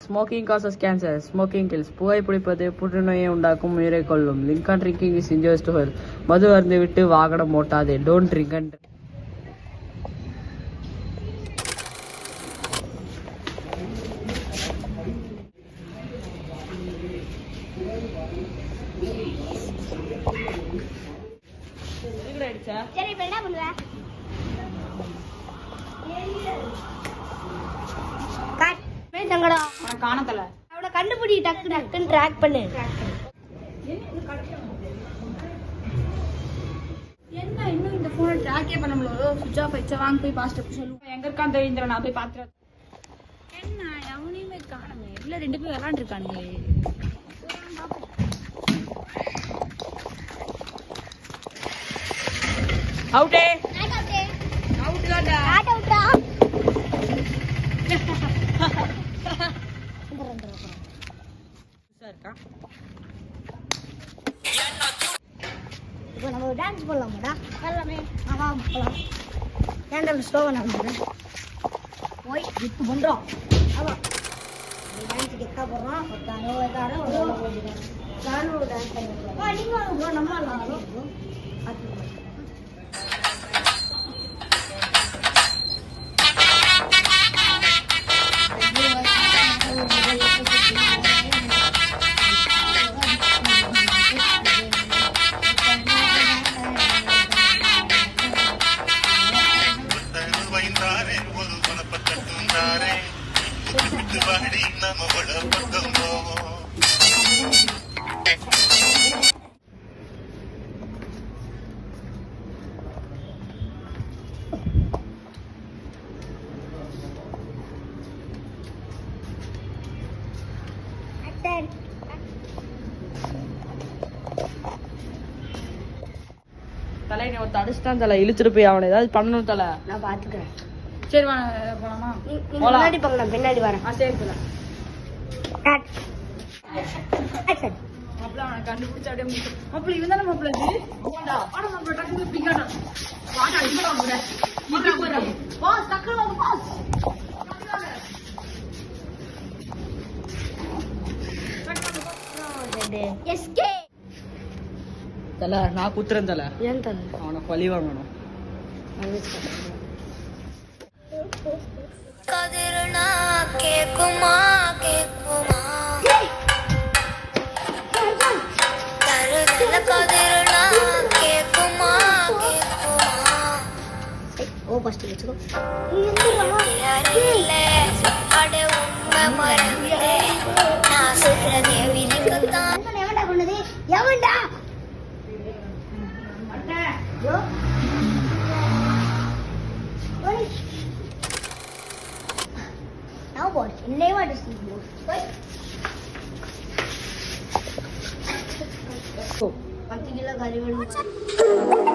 Smoking causes cancer. Smoking kills. புகைப்பிடிப்பது புற்றுநோயை உண்டாக்கும், உயிரை கொல்லும். Lincoln drinking is injurious to health. மது அருந்திவிட்டு வாகனம் ஓட்டாதே. Don't drink and சரி இப்ப என்ன பண்ணுவ? காணத்தல அவனை கண்டுபிடி, டக்கு டக்குன்னு ட்ராக் பண்ணு. என்ன இன்னும் இந்த போனை ட்ராக்கே பண்ண முடியல? சுவிட்ச் ஆஃப் ஆயிடுச்சா? வாங்க போய் பாஸ்ட் சொல்லுவோம். எங்க இருக்கான் தெரியுதுல, நான் போய் பாத்துறேன். என்ன அவனையுமே காணுமே, இல்ல 2 பேரும் விளாண்டு இருக்கானுங்க. அவுட்டே அவுட் தான்டா. ஆட் அவுட்டா? இப்போ நம்ம டான்ஸ் பண்ணலாமாடா? பண்ணலாமே. வா போலாம். ஏன்டா ஸ்லோவா நடந்துற? ஓய் விட்டு பண்றோம். ஆமா. டான்ஸ் கெத்தா போறோம். ஒருத்தாரோ நானும் டான்ஸ் பண்ணுறேன். வா நீங்க வாங்க, நம்ம ஆடலாம். தலை நீ ஒருத்த அடிச்சுட்டான் தலை, இழுத்துட்டு போய் அவனை ஏதாவது பண்ணணும் தலை. நான் பாத்துக்கிறேன். சரி வா போலாமா? முன்னாடி போகலாம், பின்னாடி வரேன். சரி தல. ஆக்சன். அவனை கண்டுபிடிச்ச அப்படியே முடிச்சு. மாப்பிள்ள இவன் தானே மாப்பிள்ள இது? வாடா மாப்பிள்ள டக்குனு பிங்காடா. வாடா இவன் வாங்க. மாப்பிள்ள போறா. பாஸ் டக்குனு வாங்க பாஸ். எஸ்கே. தலை நான் குத்துறேன் தலை. ஏன் தல? அவனை பழி வாங்கணும். கதிரனா கேக்குமா கேக்குமா தருதல கதிரனா கேக்குமா கேக்குமா ஓ ஃபர்ஸ்ட் வெச்சுக்கோ. யாரில்ல அட உண்மை மறந்தே நான் சொல்றதே விலிக்கத்தான். எவன்டா கொண்டது? எவன்டா? யோ ஓய் now what? Never to see you. Wait. 10 kilo கறி வேணும்.